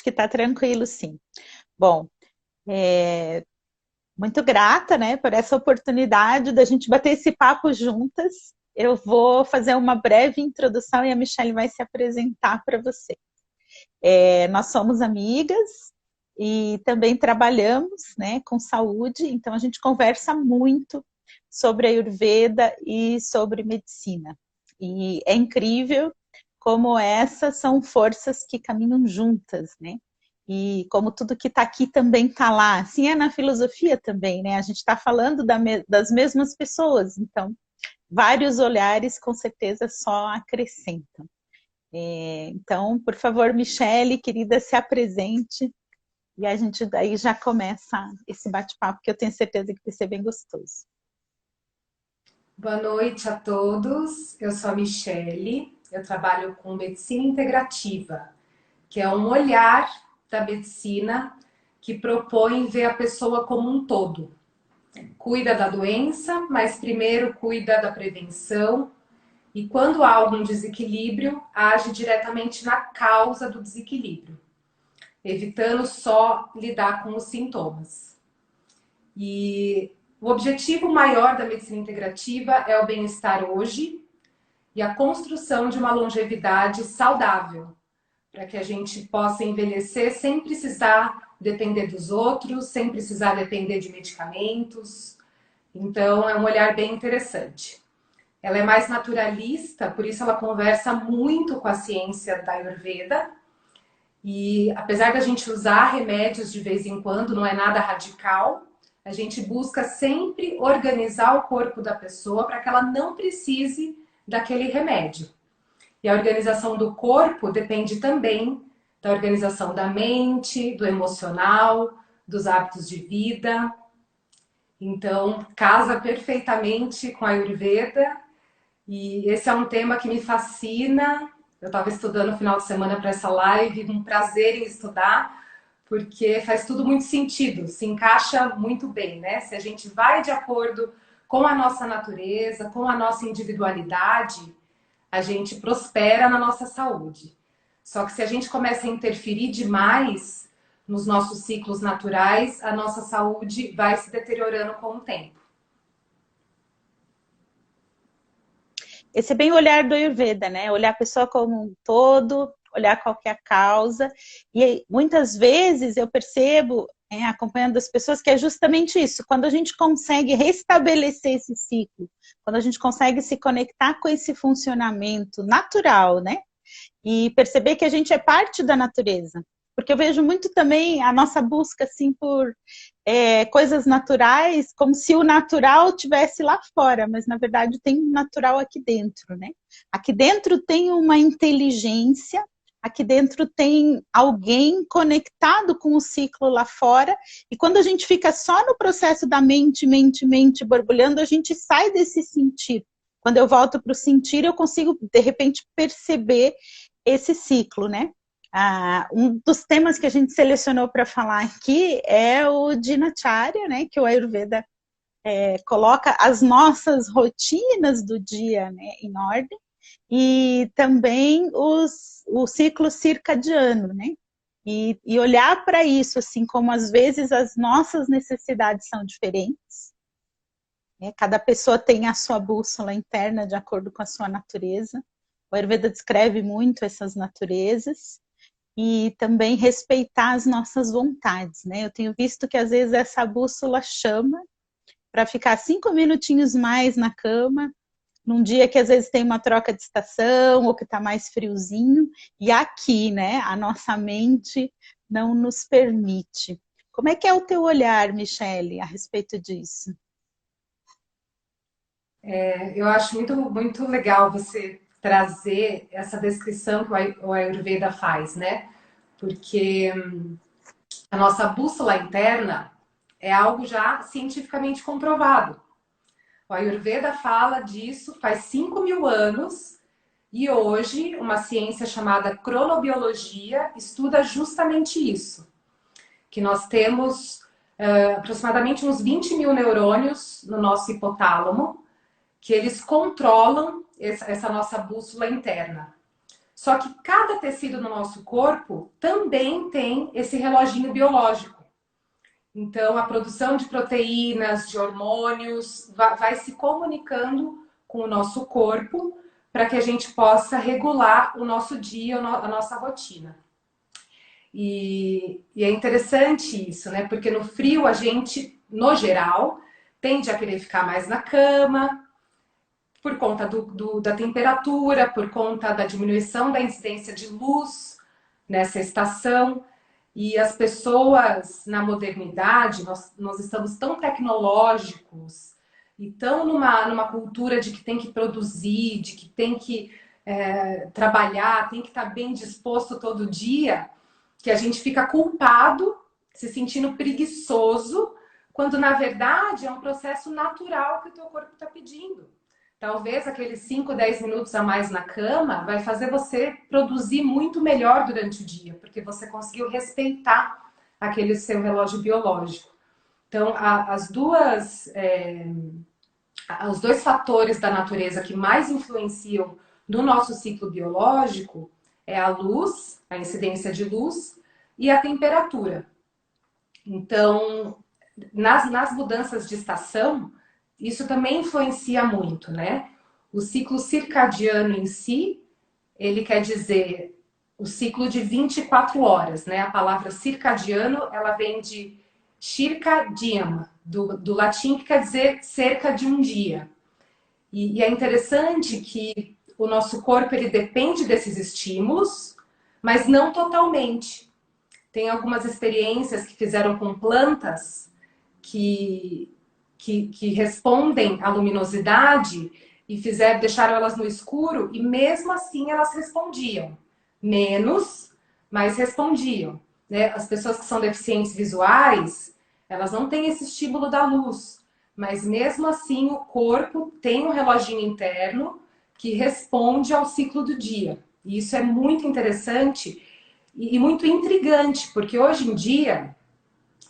que está tranquilo, sim. Bom, muito grata, né, por essa oportunidade da gente bater esse papo juntas. Eu vou fazer uma breve introdução e a Michelle vai se apresentar para você. Nós somos amigas e também trabalhamos, né, com saúde, então a gente conversa muito sobre a Ayurveda e sobre medicina. E é incrível como essas são forças que caminham juntas, né? E como tudo que está aqui também está lá. Assim é na filosofia também, né? A gente está falando das mesmas pessoas, então vários olhares com certeza só acrescentam. Então, por favor, Michele, querida, se apresente e a gente daí já começa esse bate-papo que eu tenho certeza que vai ser bem gostoso. Boa noite a todos. Eu sou a Michele. Eu trabalho com medicina integrativa, que é um olhar da medicina que propõe ver a pessoa como um todo. Cuida da doença, mas primeiro cuida da prevenção. E quando há algum desequilíbrio, age diretamente na causa do desequilíbrio, evitando só lidar com os sintomas. E o objetivo maior da medicina integrativa é o bem-estar hoje e a construção de uma longevidade saudável, para que a gente possa envelhecer sem precisar depender dos outros, sem precisar depender de medicamentos. Então, é um olhar bem interessante. Ela é mais naturalista, por isso ela conversa muito com a ciência da Ayurveda. E apesar da gente usar remédios de vez em quando, não é nada radical, a gente busca sempre organizar o corpo da pessoa para que ela não precise daquele remédio. E a organização do corpo depende também da organização da mente, do emocional, dos hábitos de vida. Então, casa perfeitamente com a Ayurveda. E esse é um tema que me fascina. Eu estava estudando no final de semana para essa live, um prazer em estudar, porque faz tudo muito sentido, se encaixa muito bem, né? Se a gente vai de acordo com a nossa natureza, com a nossa individualidade, a gente prospera na nossa saúde. Só que se a gente começa a interferir demais nos nossos ciclos naturais, a nossa saúde vai se deteriorando com o tempo. Esse é bem o olhar do Ayurveda, né? Olhar a pessoa como um todo, olhar qual que é a causa. E muitas vezes eu percebo, acompanhando as pessoas, que é justamente isso. Quando a gente consegue restabelecer esse ciclo, quando a gente consegue se conectar com esse funcionamento natural, né? E perceber que a gente é parte da natureza. Porque eu vejo muito também a nossa busca assim por coisas naturais, como se o natural tivesse lá fora, mas na verdade tem um natural aqui dentro, né? Aqui dentro tem uma inteligência, aqui dentro tem alguém conectado com o ciclo lá fora, e quando a gente fica só no processo da mente borbulhando, a gente sai desse sentir. Quando eu volto para o sentir, eu consigo, de repente, perceber esse ciclo, né? Um dos temas que a gente selecionou para falar aqui é o Dinacharya, né? Que o Ayurveda coloca as nossas rotinas do dia, né, em ordem, e também o ciclo circadiano, né? E olhar para isso, assim, como às vezes as nossas necessidades são diferentes, né? Cada pessoa tem a sua bússola interna de acordo com a sua natureza. O Ayurveda descreve muito essas naturezas e também respeitar as nossas vontades, né? Eu tenho visto que às vezes essa bússola chama para ficar 5 minutinhos mais na cama, num dia que às vezes tem uma troca de estação ou que está mais friozinho, e aqui, né, a nossa mente não nos permite. Como é que é o teu olhar, Michele, a respeito disso? Eu acho muito legal você trazer essa descrição que o Ayurveda faz, né? Porque a nossa bússola interna é algo já cientificamente comprovado. O Ayurveda fala disso faz 5.000 anos e hoje uma ciência chamada cronobiologia estuda justamente isso. Que nós temos aproximadamente uns 20.000 neurônios no nosso hipotálamo, que eles controlam essa nossa bússola interna. Só que cada tecido no nosso corpo também tem esse reloginho biológico. Então, a produção de proteínas, de hormônios, vai se comunicando com o nosso corpo para que a gente possa regular o nosso dia, a nossa rotina. E é interessante isso, né? Porque no frio a gente, no geral, tende a querer ficar mais na cama, por conta da temperatura, por conta da diminuição da incidência de luz nessa estação. E as pessoas na modernidade, nós estamos tão tecnológicos e tão numa cultura de que tem que produzir, de que tem que trabalhar, tem que estar bem disposto todo dia, que a gente fica culpado, se sentindo preguiçoso, quando na verdade é um processo natural que o teu corpo está pedindo. Talvez aqueles 5, 10 minutos a mais na cama vai fazer você produzir muito melhor durante o dia, porque você conseguiu respeitar aquele seu relógio biológico. Então, os dois fatores da natureza que mais influenciam no nosso ciclo biológico é a luz, a incidência de luz, e a temperatura. Então, nas mudanças de estação, isso também influencia muito, né? O ciclo circadiano em si, ele quer dizer o ciclo de 24 horas, né? A palavra circadiano, ela vem de circadiam, do latim, que quer dizer cerca de um dia. E é interessante que o nosso corpo, ele depende desses estímulos, mas não totalmente. Tem algumas experiências que fizeram com plantas que respondem à luminosidade e deixaram elas no escuro e mesmo assim elas respondiam. Menos, mas respondiam. Né? As pessoas que são deficientes visuais, elas não têm esse estímulo da luz, mas mesmo assim o corpo tem um reloginho interno que responde ao ciclo do dia. E isso é muito interessante e muito intrigante, porque hoje em dia,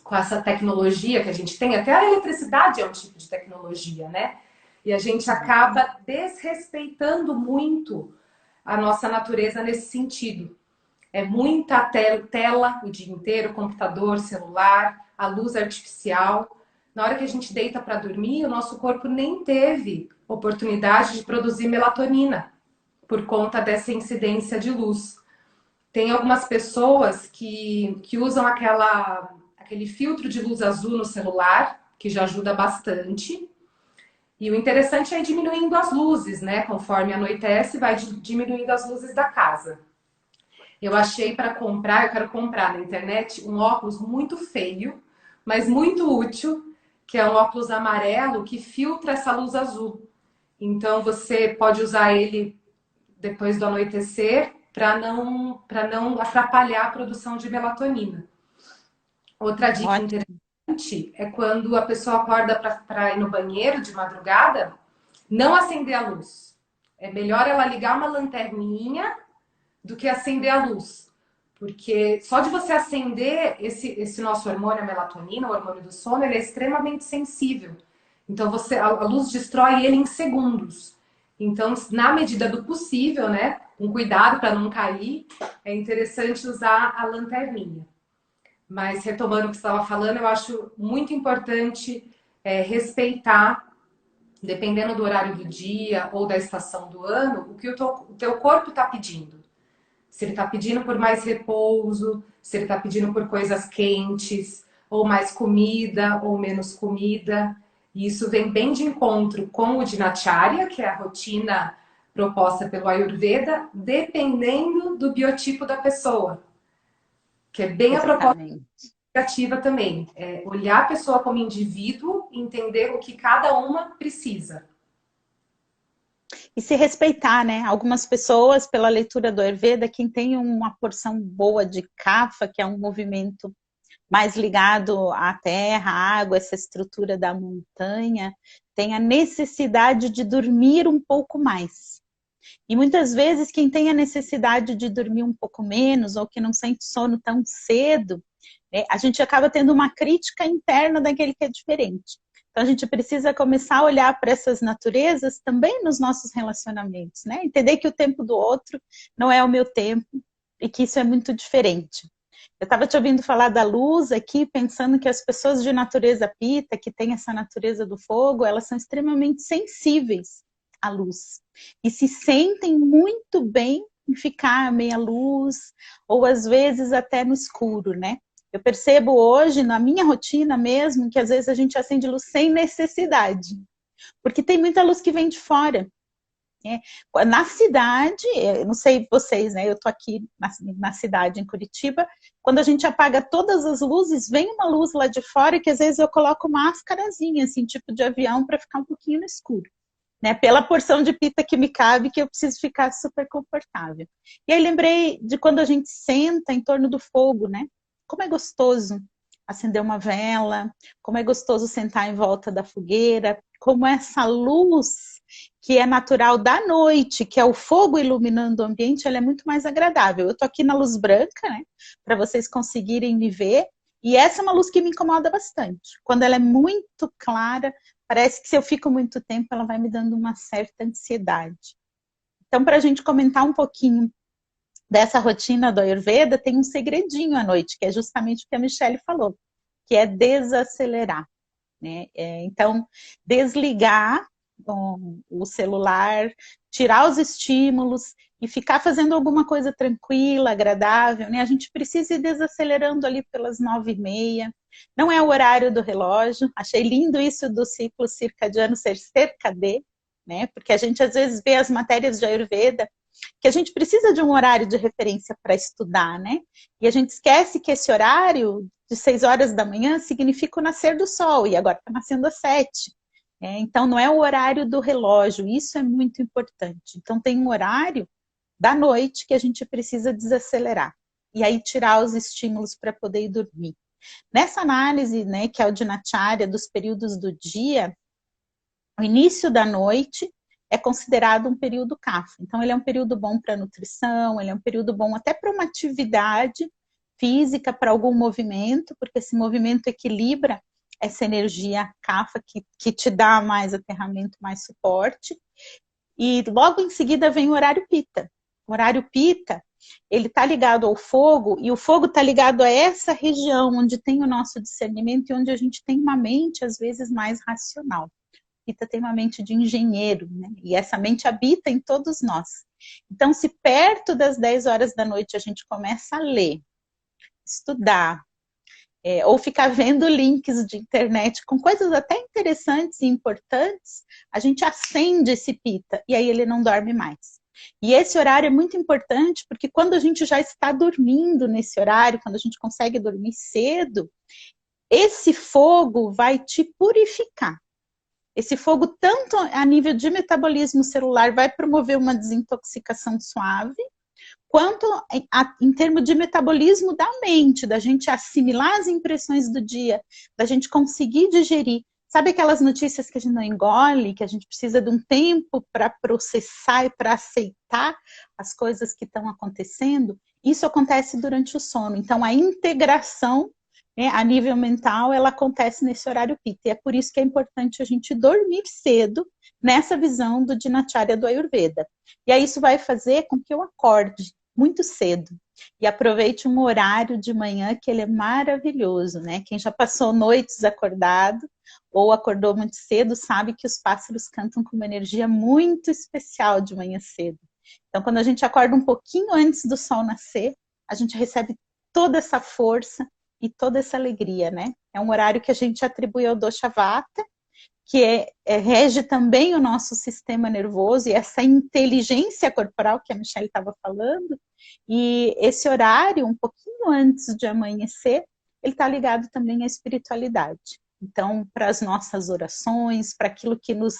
com essa tecnologia que a gente tem, até a eletricidade é um tipo de tecnologia, né? E a gente acaba desrespeitando muito a nossa natureza nesse sentido. É muita tela o dia inteiro, computador, celular, a luz artificial. Na hora que a gente deita para dormir, o nosso corpo nem teve oportunidade de produzir melatonina por conta dessa incidência de luz. Tem algumas pessoas que usam aquele filtro de luz azul no celular, que já ajuda bastante. E o interessante é ir diminuindo as luzes, né? Conforme anoitece, vai diminuindo as luzes da casa. Eu achei para comprar, eu quero comprar na internet um óculos muito feio, mas muito útil, que é um óculos amarelo que filtra essa luz azul. Então você pode usar ele depois do anoitecer para não atrapalhar a produção de melatonina. Outra dica interessante é quando a pessoa acorda para ir no banheiro de madrugada, não acender a luz. É melhor ela ligar uma lanterninha do que acender a luz. Porque só de você acender esse nosso hormônio, a melatonina, o hormônio do sono, ele é extremamente sensível. Então a luz destrói ele em segundos. Então, na medida do possível, né, com cuidado para não cair, é interessante usar a lanterninha. Mas retomando o que você estava falando, eu acho muito importante respeitar, dependendo do horário do dia ou da estação do ano, o que o teu corpo está pedindo. Se ele está pedindo por mais repouso, se ele está pedindo por coisas quentes, ou mais comida, ou menos comida. E isso vem bem de encontro com o Dinacharya, que é a rotina proposta pelo Ayurveda, dependendo do biotipo da pessoa. Que é bem Exatamente. A proposta criativa também. É olhar a pessoa como indivíduo e entender o que cada uma precisa. E se respeitar, né? Algumas pessoas, pela leitura do Ayurveda, quem tem uma porção boa de kapha, que é um movimento mais ligado à terra, à água, essa estrutura da montanha, tem a necessidade de dormir um pouco mais. E muitas vezes quem tem a necessidade de dormir um pouco menos ou que não sente sono tão cedo, a gente acaba tendo uma crítica interna daquele que é diferente. Então a gente precisa começar a olhar para essas naturezas também nos nossos relacionamentos, né? Entender que o tempo do outro não é o meu tempo e que isso é muito diferente. Eu estava te ouvindo falar da luz aqui, pensando que as pessoas de natureza pita, que têm essa natureza do fogo, elas são extremamente sensíveis à luz e se sentem muito bem em ficar à meia luz ou às vezes até no escuro, né? Eu percebo hoje na minha rotina mesmo que às vezes a gente acende luz sem necessidade, porque tem muita luz que vem de fora. Na cidade, eu não sei vocês, né? Eu tô aqui na cidade, em Curitiba. Quando a gente apaga todas as luzes, vem uma luz lá de fora que às vezes eu coloco máscarazinha, assim, tipo de avião, para ficar um pouquinho no escuro. Né, pela porção de pita que me cabe, que eu preciso ficar super confortável. E aí lembrei de quando a gente senta em torno do fogo, né? Como é gostoso acender uma vela, como é gostoso sentar em volta da fogueira, como essa luz que é natural da noite, que é o fogo iluminando o ambiente, ela é muito mais agradável. Eu tô aqui na luz branca, né? Para vocês conseguirem me ver. E essa é uma luz que me incomoda bastante. Quando ela é muito clara, parece que se eu fico muito tempo, ela vai me dando uma certa ansiedade. Então, para a gente comentar um pouquinho dessa rotina do Ayurveda, tem um segredinho à noite, que é justamente o que a Michelle falou, que é desacelerar. Né? Então, desligar o celular, tirar os estímulos e ficar fazendo alguma coisa tranquila, agradável. Né? A gente precisa ir desacelerando ali pelas 9h30. Não é o horário do relógio. Achei lindo isso do ciclo circadiano ser cercadê, né? Porque a gente às vezes vê as matérias de Ayurveda que a gente precisa de um horário de referência para estudar, né? E a gente esquece que esse horário de 6 horas da manhã significa o nascer do sol, e agora está nascendo às 7. Então, não é o horário do relógio, isso é muito importante. Então, tem um horário da noite que a gente precisa desacelerar, e aí tirar os estímulos para poder ir dormir. Nessa análise, né, que é o Dinacharya, dos períodos do dia, o início da noite é considerado um período kapha. Então, ele é um período bom para nutrição, ele é um período bom até para uma atividade física, para algum movimento, porque esse movimento equilibra essa energia kapha que te dá mais aterramento, mais suporte. E logo em seguida vem o horário pita. O horário pita, ele está ligado ao fogo, e o fogo está ligado a essa região onde tem o nosso discernimento e onde a gente tem uma mente, às vezes, mais racional. Pita tem uma mente de engenheiro, né? E essa mente habita em todos nós. Então, se perto das 10 horas da noite a gente começa a ler, estudar, ou ficar vendo links de internet com coisas até interessantes e importantes, a gente acende esse pita e aí ele não dorme mais. E esse horário é muito importante porque quando a gente já está dormindo nesse horário, quando a gente consegue dormir cedo, esse fogo vai te purificar. Esse fogo, tanto a nível de metabolismo celular, vai promover uma desintoxicação suave, quanto em termos de metabolismo da mente, da gente assimilar as impressões do dia, da gente conseguir digerir. Sabe aquelas notícias que a gente não engole, que a gente precisa de um tempo para processar e para aceitar as coisas que estão acontecendo? Isso acontece durante o sono. Então, a integração, né, a nível mental, ela acontece nesse horário pita. E é por isso que é importante a gente dormir cedo nessa visão do Dinacharya do Ayurveda. E aí isso vai fazer com que eu acorde muito cedo e aproveite um horário de manhã que ele é maravilhoso, né? Quem já passou noites acordado ou acordou muito cedo sabe que os pássaros cantam com uma energia muito especial de manhã cedo. Então, quando a gente acorda um pouquinho antes do sol nascer, a gente recebe toda essa força e toda essa alegria, né? É um horário que a gente atribui ao dosha vata, que rege também o nosso sistema nervoso e essa inteligência corporal que a Michelle estava falando. E esse horário, um pouquinho antes de amanhecer, ele está ligado também à espiritualidade. Então, para as nossas orações, para aquilo que nos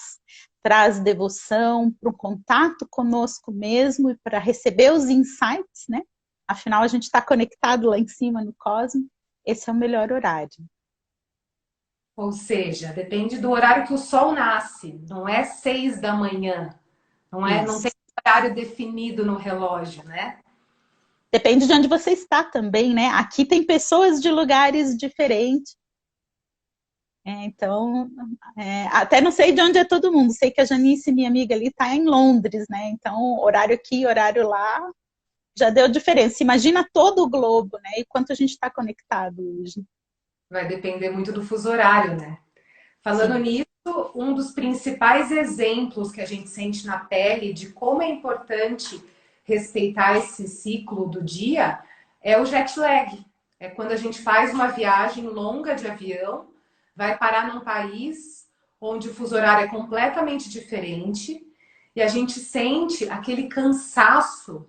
traz devoção, para o contato conosco mesmo e para receber os insights, né? Afinal, a gente está conectado lá em cima no cosmos. Esse é o melhor horário. Ou seja, depende do horário que o sol nasce, não é 6 da manhã, não tem horário definido no relógio, né? Depende de onde você está também, né? Aqui tem pessoas de lugares diferentes. Então, até não sei de onde é todo mundo. Sei que a Janice, minha amiga ali, está em Londres, né? Então, horário aqui, horário lá, já deu diferença. Imagina todo o globo, né? E quanto a gente está conectado hoje. Vai depender muito do fuso horário, né? Falando Sim. nisso, um dos principais exemplos que a gente sente na pele de como é importante respeitar esse ciclo do dia é o jet lag. É quando a gente faz uma viagem longa de avião, vai parar num país onde o fuso horário é completamente diferente e a gente sente aquele cansaço.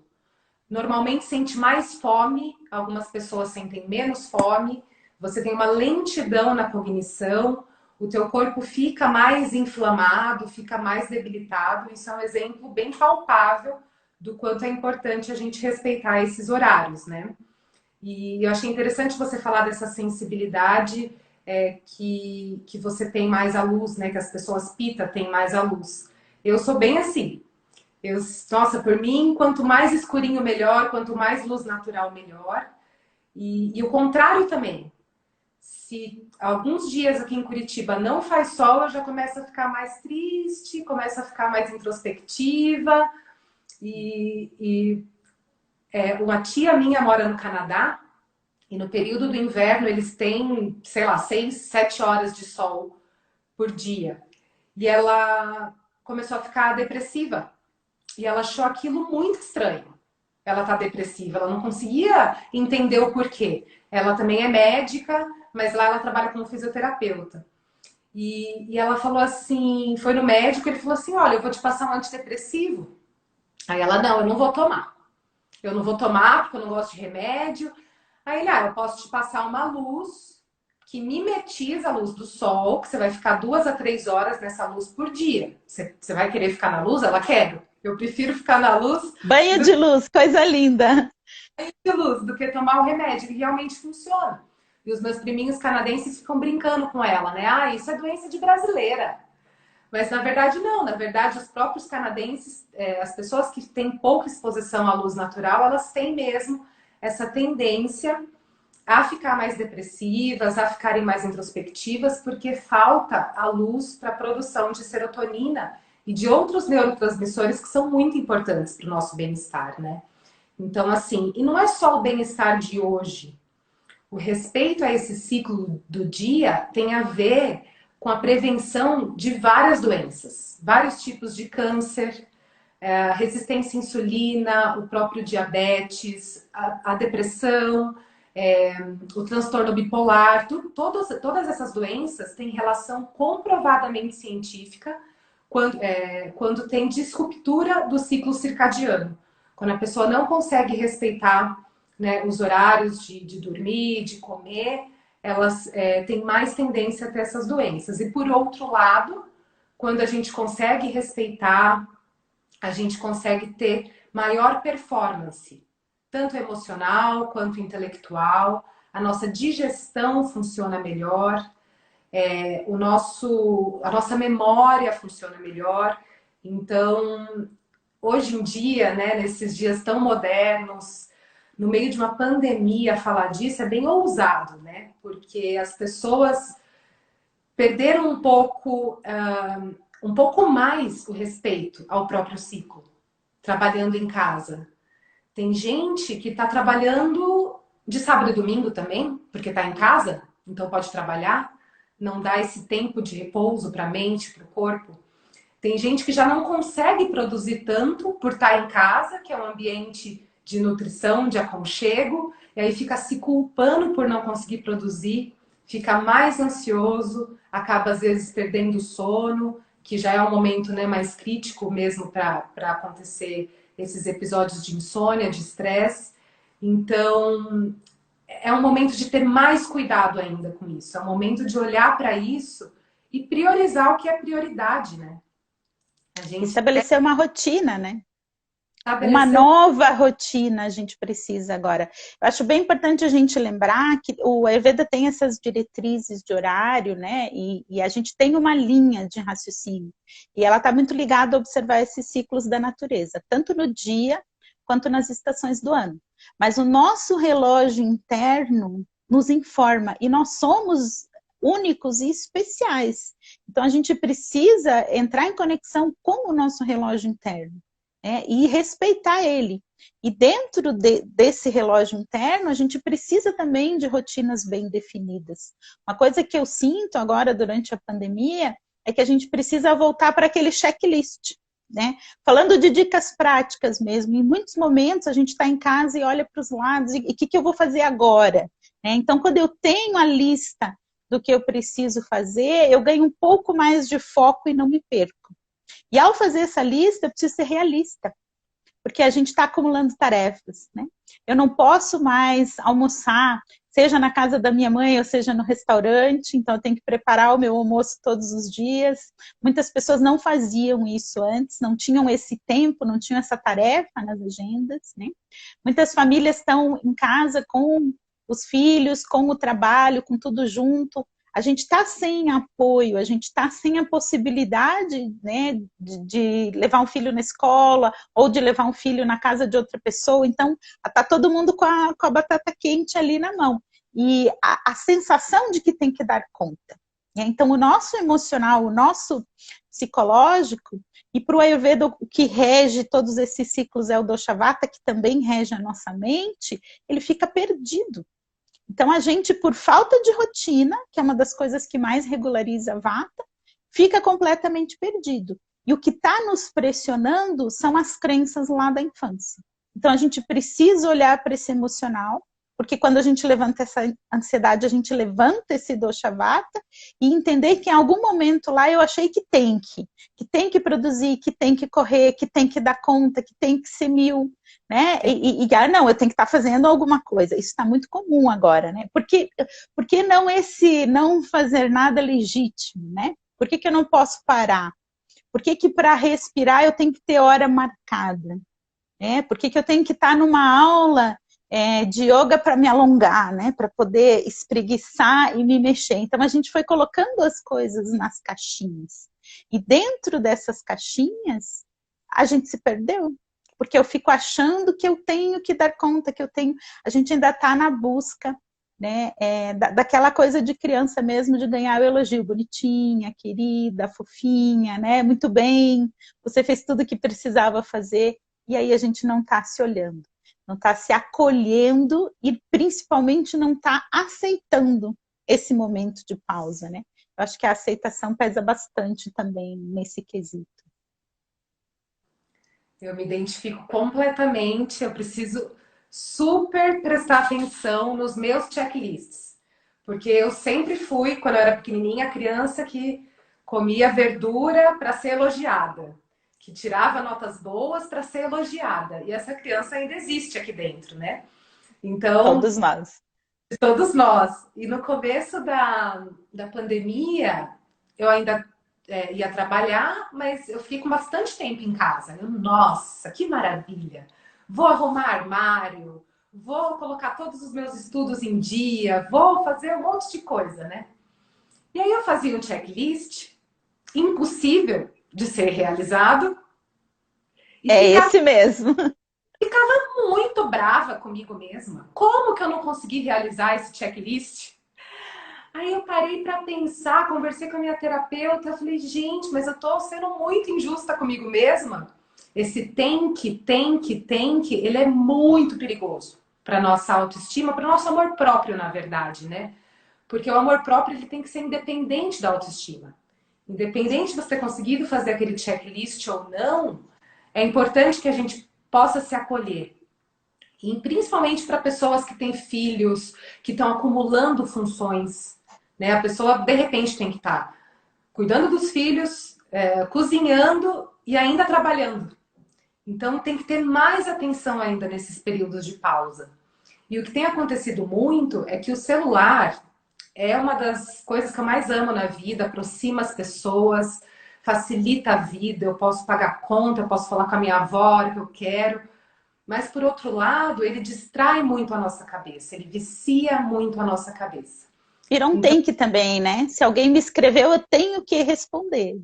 Normalmente sente mais fome, algumas pessoas sentem menos fome, você tem uma lentidão na cognição, o teu corpo fica mais inflamado, fica mais debilitado. Isso é um exemplo bem palpável do quanto é importante a gente respeitar esses horários, né? E eu achei interessante você falar dessa sensibilidade que você tem mais à luz, né? Que as pessoas pita têm mais à luz. Eu sou bem assim. Nossa, por mim, quanto mais escurinho, melhor. Quanto mais luz natural, melhor. E o contrário também. Se alguns dias aqui em Curitiba não faz sol, eu já começo a ficar mais triste, começo a ficar mais introspectiva. Uma tia minha mora no Canadá e no período do inverno eles têm, sei lá, 6, 7 horas de sol por dia. E ela começou a ficar depressiva. E ela achou aquilo muito estranho. Ela tá depressiva, ela não conseguia entender o porquê. Ela também é médica, mas lá ela trabalha como fisioterapeuta. E ela falou assim, foi no médico, ele falou assim, olha, eu vou te passar um antidepressivo. Aí ela, não, eu não vou tomar. Eu não vou tomar porque eu não gosto de remédio. Aí ele, eu posso te passar uma luz que mimetiza a luz do sol, que você vai ficar 2 a 3 horas nessa luz por dia. Você vai querer ficar na luz? Ela quer. Eu prefiro ficar na luz Banho de luz, coisa linda. de luz do que tomar o remédio. E realmente funciona. E os meus priminhos canadenses ficam brincando com ela, né? Ah, isso é doença de brasileira. Mas na verdade não, na verdade os próprios canadenses, as pessoas que têm pouca exposição à luz natural, elas têm mesmo essa tendência a ficar mais depressivas, a ficarem mais introspectivas, porque falta a luz para a produção de serotonina e de outros neurotransmissores que são muito importantes para o nosso bem-estar, né? Então, assim, e não é só o bem-estar de hoje. O respeito a esse ciclo do dia tem a ver com a prevenção de várias doenças, vários tipos de câncer, resistência à insulina, o próprio diabetes, a depressão, o transtorno bipolar, todas essas doenças têm relação comprovadamente científica quando tem disruptura do ciclo circadiano. Quando a pessoa não consegue respeitar, né, os horários de dormir, de comer, elas têm mais tendência a ter essas doenças. E por outro lado, quando a gente consegue respeitar, a gente consegue ter maior performance, tanto emocional quanto intelectual, a nossa digestão funciona melhor, a nossa memória funciona melhor. Então, hoje em dia, né, nesses dias tão modernos, no meio de uma pandemia, falar disso é bem ousado, né? Porque as pessoas perderam um pouco mais o respeito ao próprio ciclo, trabalhando em casa. Tem gente que está trabalhando de sábado e domingo também, porque está em casa, então pode trabalhar, não dá esse tempo de repouso para a mente, para o corpo. Tem gente que já não consegue produzir tanto por estar em casa, que é um ambiente de nutrição, de aconchego, e aí fica se culpando por não conseguir produzir, fica mais ansioso, acaba às vezes perdendo o sono, que já é um momento, né, mais crítico mesmo para acontecer esses episódios de insônia, de estresse. Então, é um momento de ter mais cuidado ainda com isso. É um momento de olhar para isso e priorizar o que é prioridade, né? A gente Estabelecer uma rotina, né? Uma estabeleceu. nova rotina a gente precisa agora. Eu acho bem importante a gente lembrar que o Ayurveda tem essas diretrizes de horário, né? E a gente tem uma linha de raciocínio. E ela está muito ligada a observar esses ciclos da natureza, tanto no dia quanto nas estações do ano. Mas o nosso relógio interno nos informa, e nós somos únicos e especiais. Então, a gente precisa entrar em conexão com o nosso relógio interno, né, e respeitar ele. E dentro desse relógio interno, a gente precisa também de rotinas bem definidas. Uma coisa que eu sinto agora durante a pandemia é que a gente precisa voltar para aquele checklist, né? Falando de dicas práticas mesmo, em muitos momentos a gente está em casa e olha para os lados, e o que eu vou fazer agora? Né? Então, quando eu tenho a lista do que eu preciso fazer, eu ganho um pouco mais de foco e não me perco. E ao fazer essa lista, eu preciso ser realista, porque a gente está acumulando tarefas, né? Eu não posso mais almoçar, seja na casa da minha mãe ou seja no restaurante, então eu tenho que preparar o meu almoço todos os dias. Muitas pessoas não faziam isso antes, não tinham esse tempo, não tinham essa tarefa nas agendas, né? Muitas famílias estão em casa com os filhos, com o trabalho, com tudo junto. A gente está sem apoio, a gente está sem a possibilidade, né, de levar um filho na escola ou de levar um filho na casa de outra pessoa. Então, está todo mundo com a batata quente ali na mão. E a sensação de que tem que dar conta. Então, o nosso emocional, o nosso psicológico, e para o Ayurveda, o que rege todos esses ciclos é o Dosha Vata, que também rege a nossa mente, ele fica perdido. Então, a gente, por falta de rotina, que é uma das coisas que mais regulariza a vata, fica completamente perdido. E o que está nos pressionando são as crenças lá da infância. Então, a gente precisa olhar para esse emocional, porque quando a gente levanta essa ansiedade, a gente levanta esse dosha vata e entender que em algum momento lá eu achei que tem que produzir, que tem que correr, que tem que dar conta, que tem que ser mil, né? Não, eu tenho que estar fazendo alguma coisa. Isso está muito comum agora, né? Por que não esse não fazer nada legítimo, né? Por que eu não posso parar? Por que para respirar eu tenho que ter hora marcada? Por que eu tenho que estar numa aula de yoga para me alongar, né? Para poder espreguiçar e me mexer. Então a gente foi colocando as coisas nas caixinhas. E dentro dessas caixinhas, a gente se perdeu. Porque eu fico achando que eu tenho que dar conta, que eu tenho. A gente ainda está na busca, né? Daquela coisa de criança mesmo, de ganhar o elogio, bonitinha, querida, fofinha, né? Muito bem, você fez tudo o que precisava fazer, e aí a gente não está se olhando, não está se acolhendo e principalmente não está aceitando esse momento de pausa, né? Eu acho que a aceitação pesa bastante também nesse quesito. Eu me identifico completamente, eu preciso super prestar atenção nos meus checklists. Porque eu sempre fui, quando eu era pequenininha, criança que comia verdura para ser elogiada, que tirava notas boas para ser elogiada. E essa criança ainda existe aqui dentro, né? Então, Todos nós. todos nós. E no começo da pandemia, eu ainda ia trabalhar, mas eu fiquei com bastante tempo em casa. Nossa, que maravilha! Vou arrumar armário, vou colocar todos os meus estudos em dia, vou fazer um monte de coisa, né? E aí eu fazia um checklist impossível de ser realizado. E esse mesmo. ficava muito brava comigo mesma. Como que eu não consegui realizar esse checklist? Aí eu parei para pensar, conversei com a minha terapeuta, falei, gente, mas eu tô sendo muito injusta comigo mesma. Esse tem que, ele é muito perigoso para nossa autoestima, para o nosso amor próprio, na verdade, né? Porque o amor próprio ele tem que ser independente da autoestima. Independente de você ter conseguido fazer aquele checklist ou não, é importante que a gente possa se acolher. E principalmente para pessoas que têm filhos, que estão acumulando funções, né? A pessoa, de repente, tem que estar cuidando dos filhos, cozinhando e ainda trabalhando. Então, tem que ter mais atenção ainda nesses períodos de pausa. E o que tem acontecido muito é que o celular é uma das coisas que eu mais amo na vida, aproxima as pessoas, facilita a vida, eu posso pagar conta, eu posso falar com a minha avó a hora que eu quero. Mas, por outro lado, ele distrai muito a nossa cabeça, ele vicia muito a nossa cabeça. Virou um Então, tem que também, né? Se alguém me escreveu, eu tenho que responder.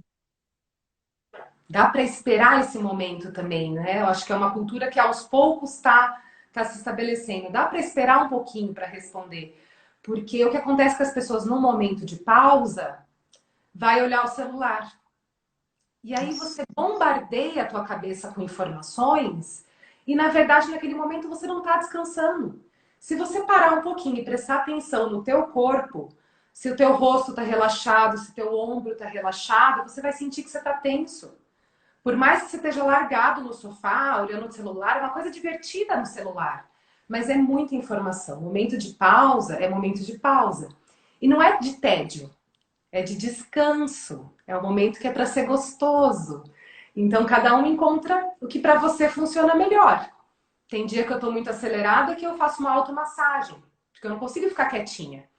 dá para esperar esse momento também, né? Eu acho que é uma cultura que aos poucos está se estabelecendo. Dá para esperar um pouquinho para responder. Porque o que acontece com as pessoas no momento de pausa, vai olhar o celular. E aí você bombardeia a tua cabeça com informações e, na verdade, naquele momento você não está descansando. Se você parar um pouquinho e prestar atenção no teu corpo, se o teu rosto está relaxado, se o teu ombro está relaxado, você vai sentir que você está tenso. Por mais que você esteja largado no sofá, olhando o celular, é uma coisa divertida no celular. Mas é muita informação. Momento de pausa é momento de pausa. E não é de tédio, é de descanso. É um momento que é para ser gostoso. Então, cada um encontra o que para você funciona melhor. Tem dia que eu estou muito acelerada que eu faço uma automassagem, porque eu não consigo ficar quietinha.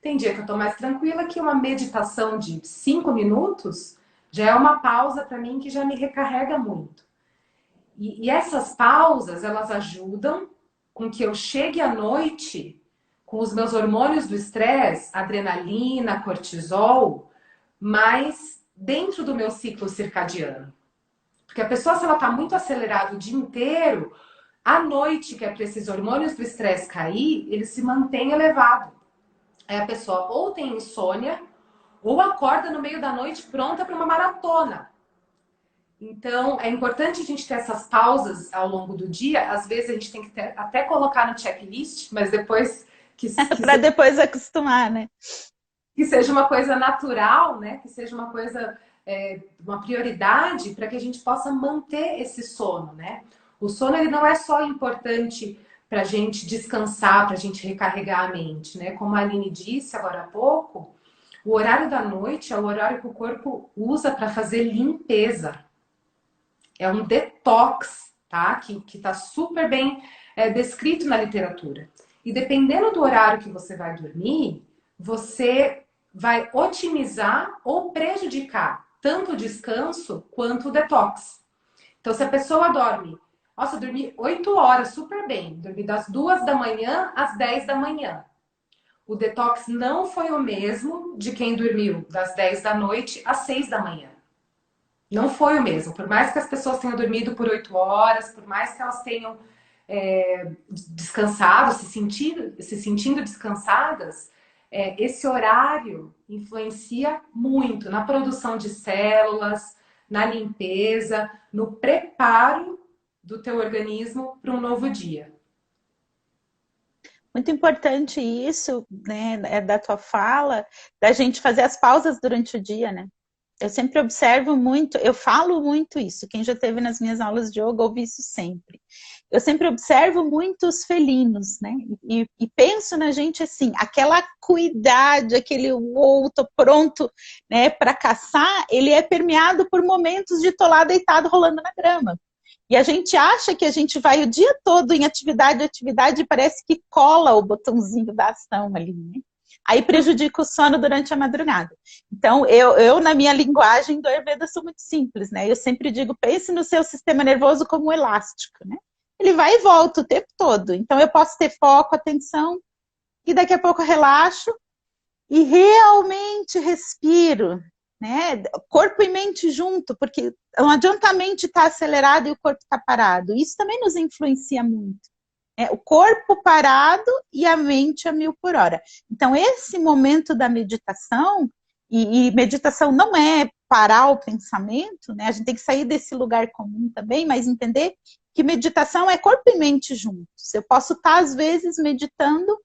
Tem dia que eu estou mais tranquila que uma meditação de 5 minutos já é uma pausa para mim que já me recarrega muito. E essas pausas, elas ajudam com que eu chegue à noite com os meus hormônios do estresse, adrenalina, cortisol, mas dentro do meu ciclo circadiano. Porque a pessoa, se ela está muito acelerada o dia inteiro, à noite, que é para esses hormônios do estresse cair, ele se mantém elevado. Aí a pessoa ou tem insônia, ou acorda no meio da noite pronta para uma maratona. Então, é importante a gente ter essas pausas ao longo do dia. Às vezes a gente tem que até colocar no checklist, mas depois para depois acostumar, né? Que seja uma coisa natural, né? Que seja uma coisa, uma prioridade para que a gente possa manter esse sono, né? O sono ele não é só importante para a gente descansar, para a gente recarregar a mente, né? Como a Aline disse agora há pouco, o horário da noite é o horário que o corpo usa para fazer limpeza. É um detox, tá? Que está super bem descrito na literatura. E dependendo do horário que você vai dormir, você vai otimizar ou prejudicar tanto o descanso quanto o detox. Então, se a pessoa dorme, nossa, eu dormi 8 horas super bem, dormi das 2 da manhã às 10 da manhã. O detox não foi o mesmo de quem dormiu das 10 da noite às 6 da manhã. Não foi o mesmo. Por mais que as pessoas tenham dormido por 8 horas, por mais que elas tenham descansado, se sentindo descansadas, esse horário influencia muito na produção de células, na limpeza, no preparo do teu organismo para um novo dia. Muito importante isso, né, da tua fala, da gente fazer as pausas durante o dia, né? Eu sempre observo muito, eu falo muito isso. Quem já esteve nas minhas aulas de yoga ouve isso sempre. Eu sempre observo muitos felinos, né? E penso na gente assim, aquela acuidade, aquele uou, tô pronto, né, para caçar, ele é permeado por momentos de tô lá deitado rolando na grama. E a gente acha que a gente vai o dia todo em atividade, e parece que cola o botãozinho da ação ali, né? Aí prejudica o sono durante a madrugada. Então, eu na minha linguagem do Ayurveda, sou muito simples, né? Eu sempre digo, pense no seu sistema nervoso como um elástico, né? Ele vai e volta o tempo todo. Então, eu posso ter foco, atenção, e daqui a pouco eu relaxo e realmente respiro, né? Corpo e mente junto, porque não adianta a mente estar acelerada e o corpo estar parado. Isso também nos influencia muito. O corpo parado e a mente a 1000 por hora. Então, esse momento da meditação, e meditação não é parar o pensamento, né? A gente tem que sair desse lugar comum também, mas entender que meditação é corpo e mente juntos. Eu posso estar, às vezes, meditando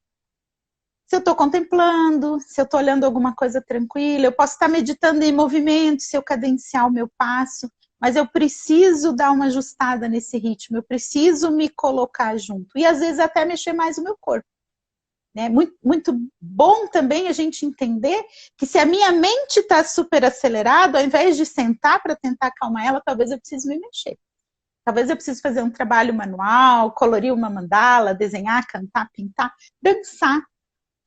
se eu estou contemplando, se eu estou olhando alguma coisa tranquila, eu posso estar meditando em movimento, se eu cadenciar o meu passo, mas eu preciso dar uma ajustada nesse ritmo, eu preciso me colocar junto. E às vezes até mexer mais o meu corpo. Né? Muito, muito bom também a gente entender que se a minha mente está super acelerada, ao invés de sentar para tentar acalmar ela, talvez eu precise me mexer. Talvez eu precise fazer um trabalho manual, colorir uma mandala, desenhar, cantar, pintar, dançar.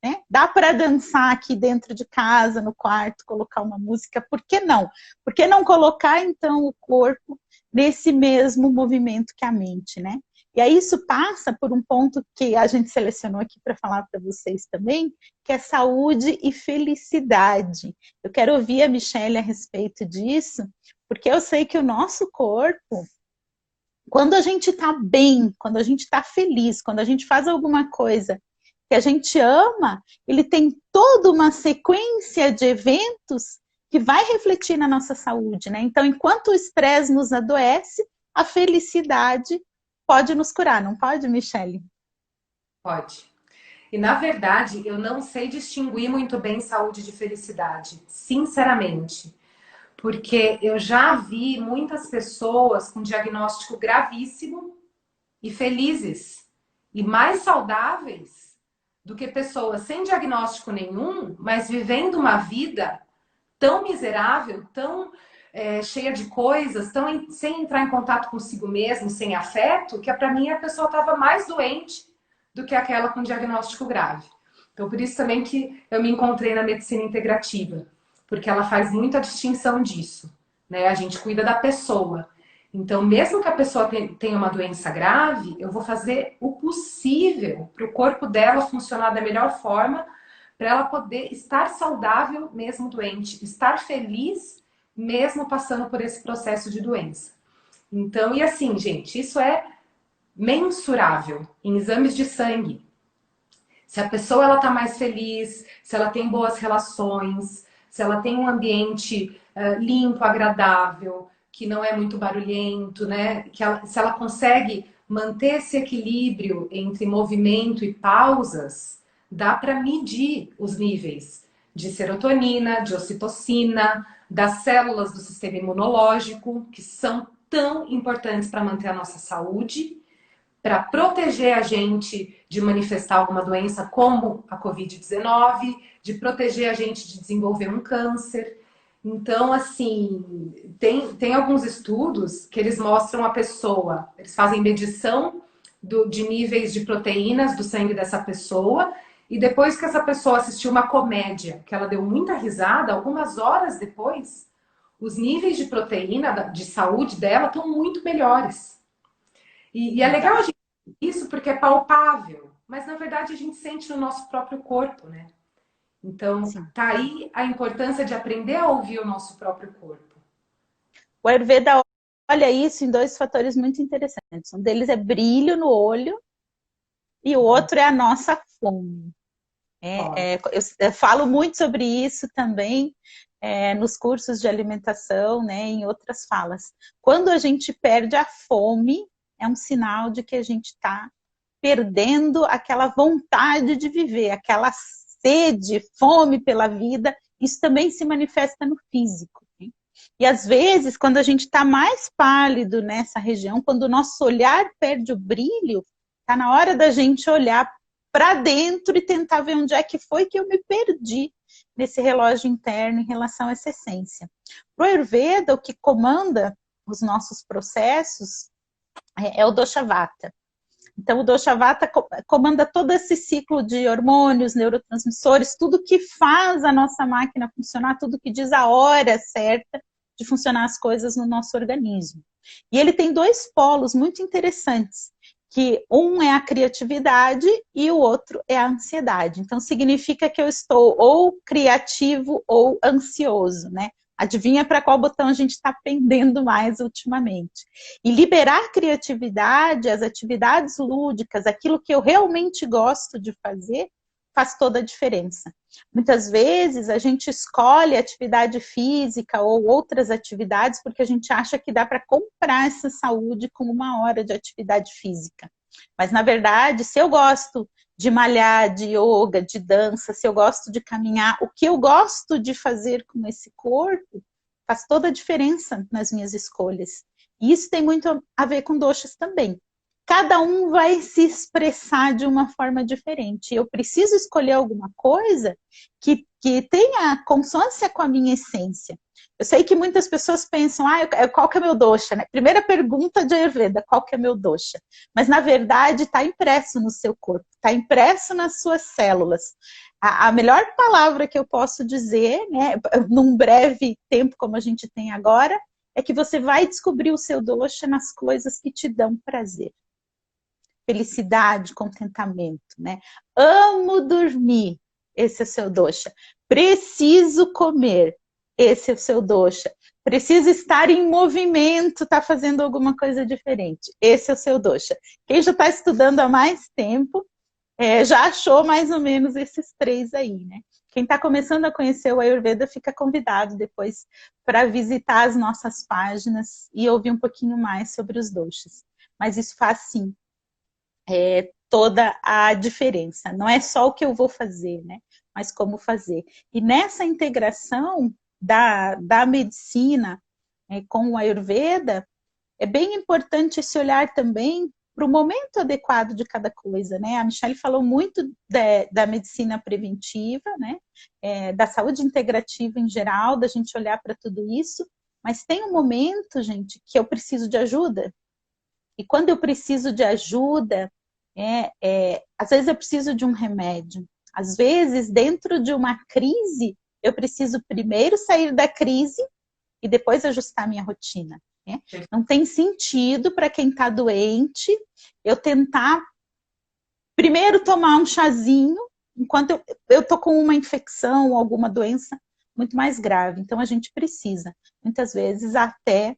Né? Dá para dançar aqui dentro de casa, no quarto, colocar uma música, por que não? Por que não colocar, então, o corpo nesse mesmo movimento que a mente, né? E aí isso passa por um ponto que a gente selecionou aqui para falar para vocês também, que é saúde e felicidade. Eu quero ouvir a Michelle a respeito disso, porque eu sei que o nosso corpo, quando a gente está bem, quando a gente está feliz, quando a gente faz alguma coisa que a gente ama, ele tem toda uma sequência de eventos que vai refletir na nossa saúde, né? Então, enquanto o estresse nos adoece, a felicidade pode nos curar, não pode, Michele? Pode. E, na verdade, eu não sei distinguir muito bem saúde de felicidade, sinceramente. Porque eu já vi muitas pessoas com diagnóstico gravíssimo e felizes e mais saudáveis do que pessoas sem diagnóstico nenhum, mas vivendo uma vida tão miserável, tão cheia de coisas, sem entrar em contato consigo mesmo, sem afeto, que para mim a pessoa estava mais doente do que aquela com diagnóstico grave. Então, por isso também que eu me encontrei na medicina integrativa, porque ela faz muita distinção disso, né? A gente cuida da pessoa. Então, mesmo que a pessoa tenha uma doença grave, eu vou fazer o possível para o corpo dela funcionar da melhor forma, para ela poder estar saudável mesmo doente, estar feliz mesmo passando por esse processo de doença. Então, e assim, gente, isso é mensurável em exames de sangue. Se a pessoa ela tá mais feliz, se ela tem boas relações, se ela tem um ambiente limpo, agradável, que não é muito barulhento, né? Se ela consegue manter esse equilíbrio entre movimento e pausas, dá para medir os níveis de serotonina, de ocitocina, das células do sistema imunológico, que são tão importantes para manter a nossa saúde, para proteger a gente de manifestar alguma doença como a Covid-19, de proteger a gente de desenvolver um câncer. Então, assim, tem alguns estudos que eles mostram a pessoa, eles fazem medição de níveis de proteínas do sangue dessa pessoa, e depois que essa pessoa assistiu uma comédia, que ela deu muita risada, algumas horas depois, os níveis de proteína de saúde dela estão muito melhores. E é legal a gente isso porque é palpável, mas na verdade a gente sente no nosso próprio corpo, né? Então, Sim. tá aí a importância de aprender a ouvir o nosso próprio corpo. O Ayurveda olha isso em dois fatores muito interessantes. Um deles é brilho no olho e o outro é a nossa fome. Eu falo muito sobre isso também nos cursos de alimentação, né, em outras falas. Quando a gente perde a fome, é um sinal de que a gente está perdendo aquela vontade de viver, aquela sede, fome pela vida. Isso também se manifesta no físico. Né? E às vezes, quando a gente está mais pálido nessa região, quando o nosso olhar perde o brilho, está na hora da gente olhar para dentro e tentar ver onde é que foi que eu me perdi nesse relógio interno em relação a essa essência. Para o Ayurveda, o que comanda os nossos processos é o Dosha Vata. Então, o Dosha Vata comanda todo esse ciclo de hormônios, neurotransmissores, tudo que faz a nossa máquina funcionar, tudo que diz a hora certa de funcionar as coisas no nosso organismo. E ele tem dois polos muito interessantes, que um é a criatividade e o outro é a ansiedade. Então, significa que eu estou ou criativo ou ansioso, né? Adivinha para qual botão a gente está pendendo mais ultimamente. E liberar criatividade, as atividades lúdicas, aquilo que eu realmente gosto de fazer, faz toda a diferença. Muitas vezes a gente escolhe atividade física ou outras atividades porque a gente acha que dá para comprar essa saúde com uma hora de atividade física. Mas, na verdade, se eu gosto de malhar, de yoga, de dança, se eu gosto de caminhar, o que eu gosto de fazer com esse corpo faz toda a diferença nas minhas escolhas. E isso tem muito a ver com doshas também. Cada um vai se expressar de uma forma diferente. Eu preciso escolher alguma coisa que tenha consonância com a minha essência. Eu sei que muitas pessoas pensam, qual que é meu dosha? Né? Primeira pergunta de Ayurveda, qual que é meu dosha? Mas, na verdade, está impresso no seu corpo, está impresso nas suas células. A melhor palavra que eu posso dizer, né, num breve tempo como a gente tem agora, é que você vai descobrir o seu dosha nas coisas que te dão prazer. Felicidade, contentamento, né? Amo dormir, esse é o seu dosha. Preciso comer, esse é o seu dosha. Preciso estar em movimento, tá fazendo alguma coisa diferente, esse é o seu dosha. Quem já está estudando há mais tempo já achou mais ou menos esses três aí, né? Quem está começando a conhecer o Ayurveda fica convidado depois para visitar as nossas páginas e ouvir um pouquinho mais sobre os doshas. Mas isso faz sim toda a diferença. Não é só o que eu vou fazer, né? Mas como fazer. E nessa integração da medicina com o Ayurveda, é bem importante esse olhar também para o momento adequado de cada coisa, né? A Michelle falou muito da medicina preventiva, né? Da saúde integrativa em geral, da gente olhar para tudo isso, mas tem um momento, gente, que eu preciso de ajuda. E quando eu preciso de ajuda, às vezes eu preciso de um remédio. Às vezes, dentro de uma crise, eu preciso primeiro sair da crise e depois ajustar a minha rotina. Né? Não tem sentido para quem está doente eu tentar primeiro tomar um chazinho enquanto eu estou com uma infecção ou alguma doença muito mais grave. Então, a gente precisa, muitas vezes, até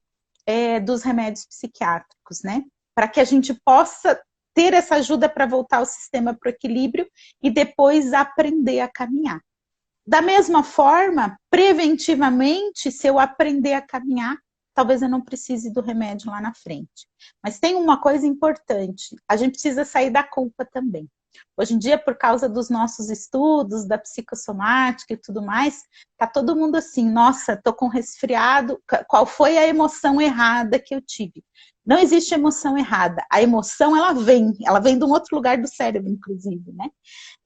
dos remédios psiquiátricos, né? Para que a gente possa ter essa ajuda para voltar o sistema para o equilíbrio e depois aprender a caminhar. Da mesma forma, preventivamente, se eu aprender a caminhar, talvez eu não precise do remédio lá na frente. Mas tem uma coisa importante, a gente precisa sair da culpa também. Hoje em dia, por causa dos nossos estudos, da psicossomática e tudo mais, tá todo mundo assim, nossa, tô com resfriado, qual foi a emoção errada que eu tive? Não existe emoção errada, a emoção ela vem de um outro lugar do cérebro, inclusive, né?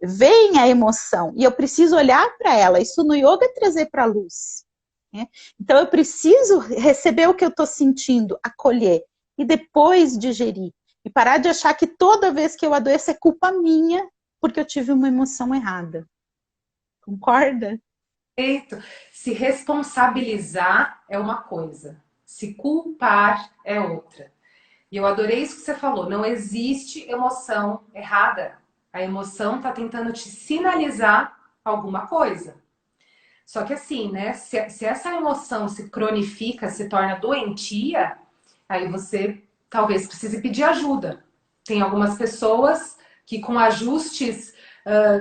Vem a emoção e eu preciso olhar para ela, isso no yoga é trazer para a luz. Né? Então eu preciso receber o que eu estou sentindo, acolher e depois digerir. E parar de achar que toda vez que eu adoeço é culpa minha porque eu tive uma emoção errada. Concorda? Perfeito. Se responsabilizar é uma coisa, se culpar é outra. E eu adorei isso que você falou, não existe emoção errada. A emoção está tentando te sinalizar alguma coisa. Só que assim, né? Se essa emoção se cronifica, se torna doentia, aí você talvez precise pedir ajuda. Tem algumas pessoas que com ajustes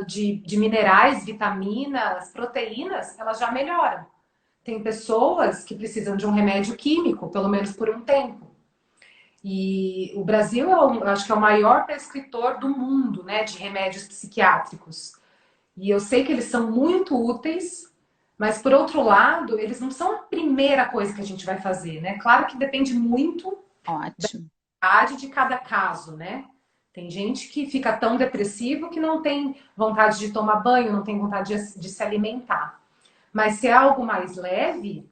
de minerais, vitaminas, proteínas, elas já melhoram. Tem pessoas que precisam de um remédio químico, pelo menos por um tempo. E o Brasil, acho que é o maior prescritor do mundo, né, de remédios psiquiátricos. E eu sei que eles são muito úteis, mas por outro lado, eles não são a primeira coisa que a gente vai fazer, né? Claro que depende muito Ótimo. de cada caso, né? Tem gente que fica tão depressivo que não tem vontade de tomar banho, não tem vontade de se alimentar. Mas se é algo mais leve,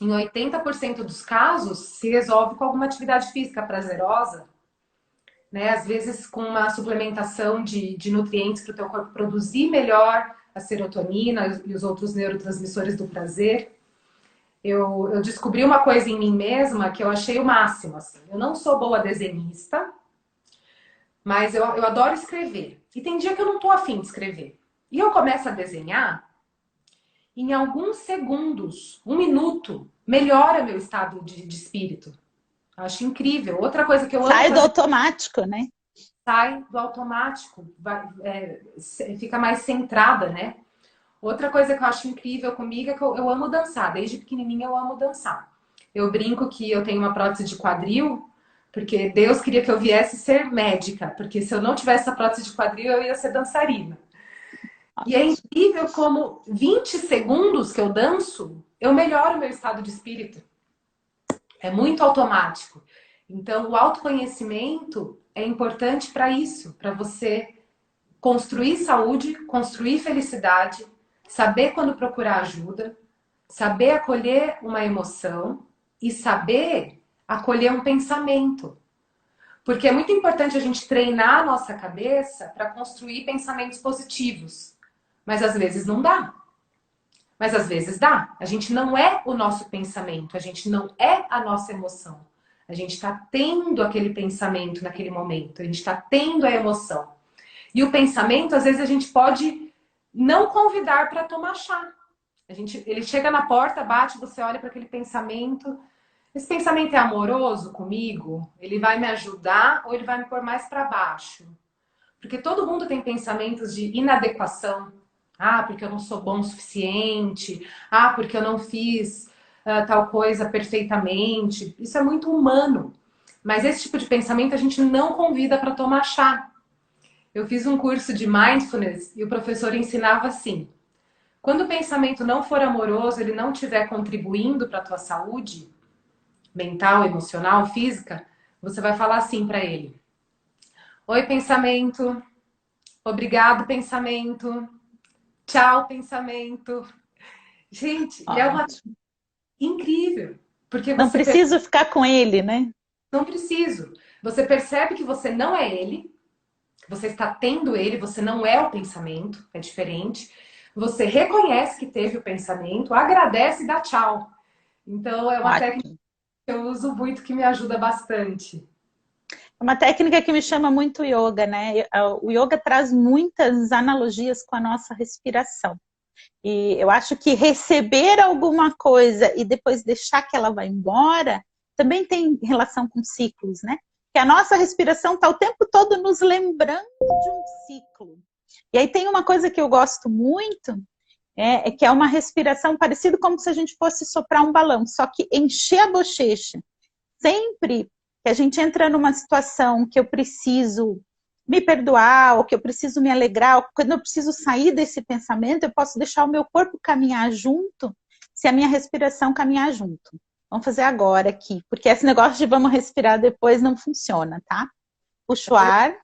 em 80% dos casos, se resolve com alguma atividade física prazerosa, né? Às vezes com uma suplementação de nutrientes para o teu corpo produzir melhor a serotonina e os outros neurotransmissores do prazer. Eu descobri uma coisa em mim mesma que eu achei o máximo. Assim. Eu não sou boa desenhista, mas eu adoro escrever. E tem dia que eu não tô afim de escrever. E eu começo a desenhar, em alguns segundos, um minuto, melhora meu estado de espírito. Eu acho incrível. Outra coisa que eu amo Sai do fazer, automático, né? sai do automático, fica mais centrada, né? Outra coisa que eu acho incrível comigo é que eu amo dançar. Desde pequenininha eu amo dançar. Eu brinco que eu tenho uma prótese de quadril, porque Deus queria que eu viesse ser médica, porque se eu não tivesse essa prótese de quadril, eu ia ser dançarina. E é incrível como 20 segundos que eu danço, eu melhoro o meu estado de espírito. É muito automático. Então, o autoconhecimento é importante para isso, para você construir saúde, construir felicidade, saber quando procurar ajuda, saber acolher uma emoção e saber acolher um pensamento. Porque é muito importante a gente treinar a nossa cabeça para construir pensamentos positivos. Mas às vezes não dá. Mas às vezes dá. A gente não é o nosso pensamento, a gente não é a nossa emoção. A gente está tendo aquele pensamento naquele momento, a gente está tendo a emoção. E o pensamento, às vezes, a gente pode não convidar para tomar chá. Ele chega na porta, bate, você olha para aquele pensamento. Esse pensamento é amoroso comigo? Ele vai me ajudar ou ele vai me pôr mais para baixo? Porque todo mundo tem pensamentos de inadequação. Ah, porque eu não sou bom o suficiente. Ah, porque eu não fiz tal coisa perfeitamente. Isso é muito humano. Mas esse tipo de pensamento a gente não convida para tomar chá. Eu fiz um curso de mindfulness e o professor ensinava assim: quando o pensamento não for amoroso, ele não estiver contribuindo para a tua saúde mental, emocional, física, você vai falar assim para ele: oi, pensamento. Obrigado, pensamento. Tchau, pensamento. Gente, é uma Ótimo. incrível, porque Não você preciso ficar com ele, né? não preciso. Você percebe que você não é ele, você está tendo ele, você não é o pensamento, é diferente. Você reconhece que teve o pensamento, agradece e dá tchau. Então é uma técnica Ótimo. que eu uso muito que me ajuda bastante. É uma técnica que me chama muito yoga, né? O yoga traz muitas analogias com a nossa respiração. E eu acho que receber alguma coisa e depois deixar que ela vá embora também tem relação com ciclos, né? Que a nossa respiração está o tempo todo nos lembrando de um ciclo. E aí tem uma coisa que eu gosto muito, é que é uma respiração parecida como se a gente fosse soprar um balão, só que encher a bochecha. Sempre que a gente entra numa situação que eu preciso me perdoar, ou que eu preciso me alegrar, ou quando eu preciso sair desse pensamento, eu posso deixar o meu corpo caminhar junto, se a minha respiração caminhar junto. Vamos fazer agora aqui, porque esse negócio de vamos respirar depois não funciona, tá? Puxa o ar.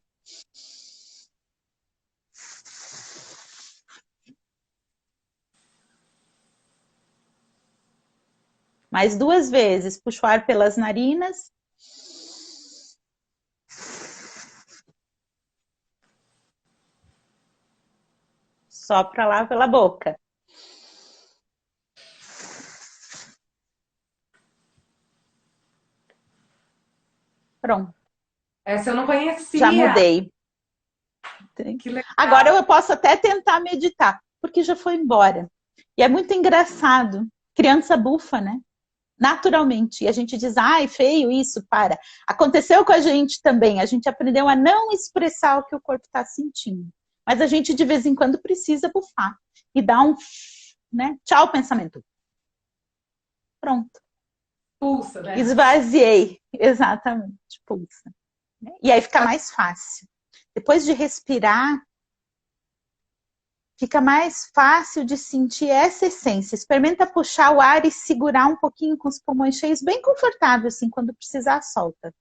Mais 2 vezes. Puxa o ar pelas narinas. Sopra lá pela boca. Pronto. Essa eu não Já conhecia. mudei. Que Agora legal. eu posso até tentar meditar, porque já foi embora. E é muito engraçado. Criança bufa, né? Naturalmente. E a gente diz, ai, feio isso, para. Aconteceu com a gente também. A gente aprendeu a não expressar o que o corpo está sentindo. Mas a gente, de vez em quando, precisa bufar. E dar um, né? Tchau, pensamento. Pronto. Pulsa, né? Esvaziei. Exatamente. Pulsa. E aí fica mais fácil. Depois de respirar, fica mais fácil de sentir essa essência. Experimenta puxar o ar e segurar um pouquinho com os pulmões cheios, bem confortável, assim, quando precisar, solta.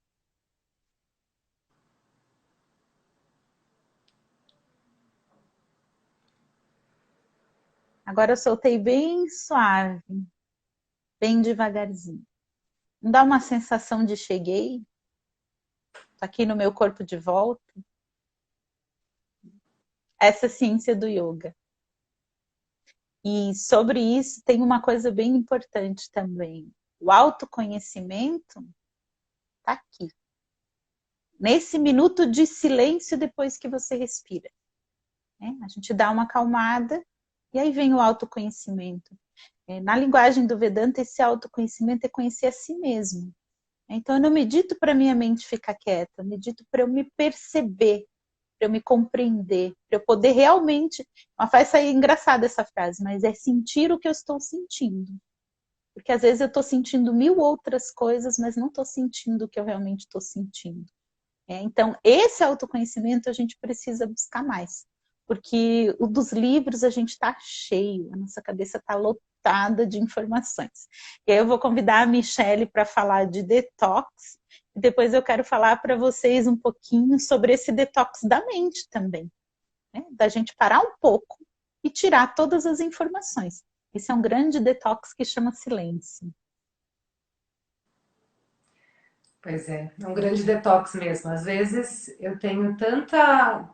Agora eu soltei bem suave, bem devagarzinho. Não dá uma sensação de cheguei? Tô aqui no meu corpo de volta? Essa é a ciência do yoga. E sobre isso tem uma coisa bem importante também. O autoconhecimento tá aqui. Nesse minuto de silêncio depois que você respira. Né? A gente dá uma acalmada e aí vem o autoconhecimento. Na linguagem do Vedanta, esse autoconhecimento é conhecer a si mesmo. Então, eu não medito para minha mente ficar quieta, eu medito para eu me perceber, para eu me compreender, para eu poder realmente. Faz sair engraçada essa frase, mas é sentir o que eu estou sentindo. Porque às vezes eu estou sentindo mil outras coisas, mas não estou sentindo o que eu realmente estou sentindo. Então, esse autoconhecimento a gente precisa buscar mais. Porque o dos livros a gente está cheio, a nossa cabeça está lotada de informações. E aí eu vou convidar a Michelle para falar de detox, e depois eu quero falar para vocês um pouquinho sobre esse detox da mente também. Né? Da gente parar um pouco e tirar todas as informações. Esse é um grande detox que chama silêncio. Pois é um grande detox mesmo. Às vezes eu tenho tanta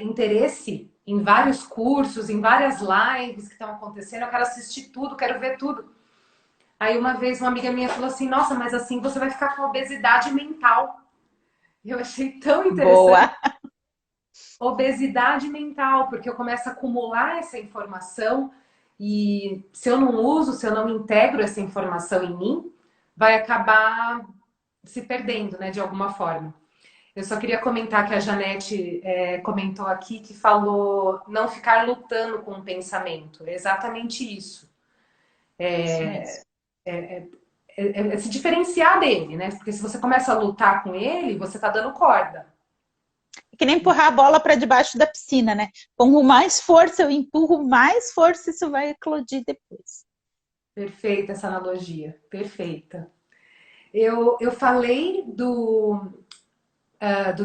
interesse em vários cursos, em várias lives que estão acontecendo, eu quero assistir tudo, quero ver tudo. Aí uma vez uma amiga minha falou assim, nossa, mas assim você vai ficar com obesidade mental. Eu achei tão interessante. Boa! Obesidade mental, porque eu começo a acumular essa informação e se eu não uso, se eu não integro essa informação em mim, vai acabar se perdendo, né, de alguma forma. Eu só queria comentar que a Janete comentou aqui que falou não ficar lutando com o pensamento. É exatamente isso. Isso mesmo. É se diferenciar dele, né? Porque se você começa a lutar com ele, você tá dando corda. É que nem empurrar a bola para debaixo da piscina, né? Com mais força eu empurro, mais força isso vai eclodir depois. Perfeita essa analogia, perfeita. Eu falei do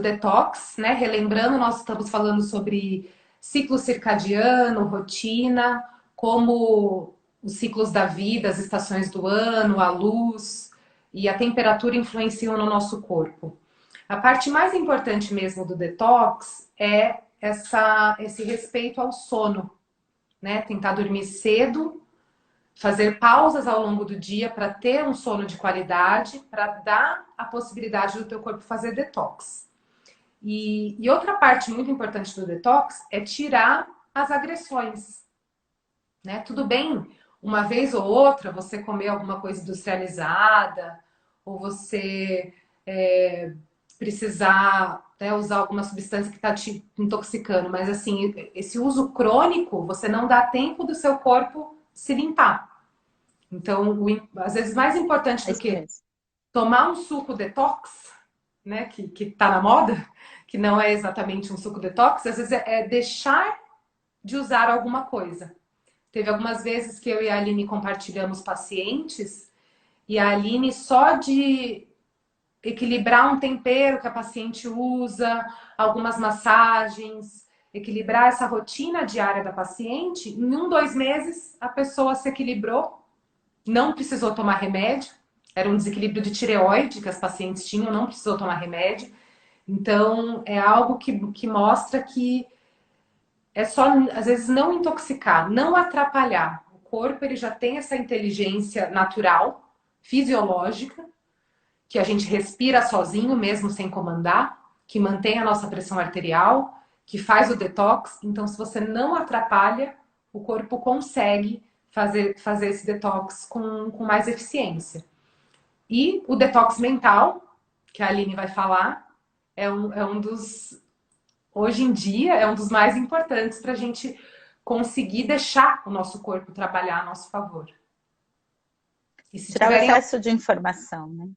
detox, né? Relembrando, nós estamos falando sobre ciclo circadiano, rotina, como os ciclos da vida, as estações do ano, a luz e a temperatura influenciam no nosso corpo. A parte mais importante mesmo do detox é esse respeito ao sono, né? Tentar dormir cedo, fazer pausas ao longo do dia para ter um sono de qualidade, para dar a possibilidade do teu corpo fazer detox. E outra parte muito importante do detox é tirar as agressões, né? Tudo bem, uma vez ou outra você comer alguma coisa industrializada, ou você precisar, né, usar alguma substância que está te intoxicando, mas assim, esse uso crônico, você não dá tempo do seu corpo se limpar. Então, às vezes mais importante É do isso que mesmo. tomar um suco detox, né, que tá na moda, que não é exatamente um suco detox, às vezes é deixar de usar alguma coisa. Teve algumas vezes que eu e a Aline compartilhamos pacientes e a Aline só de equilibrar um tempero que a paciente usa, algumas massagens, equilibrar essa rotina diária da paciente, em 1, 2 meses a pessoa se equilibrou, não precisou tomar remédio, era um desequilíbrio de tireoide que as pacientes tinham, não precisou tomar remédio. Então, é algo que mostra que é só, às vezes, não intoxicar, não atrapalhar. O corpo ele já tem essa inteligência natural, fisiológica, que a gente respira sozinho, mesmo sem comandar, que mantém a nossa pressão arterial, que faz o detox. Então, se você não atrapalha, o corpo consegue fazer esse detox com mais eficiência. E o detox mental, que a Aline vai falar, é um dos, hoje em dia, é um dos mais importantes para a gente conseguir deixar o nosso corpo trabalhar a nosso favor. E se Tirar o tiverem, excesso de informação, né?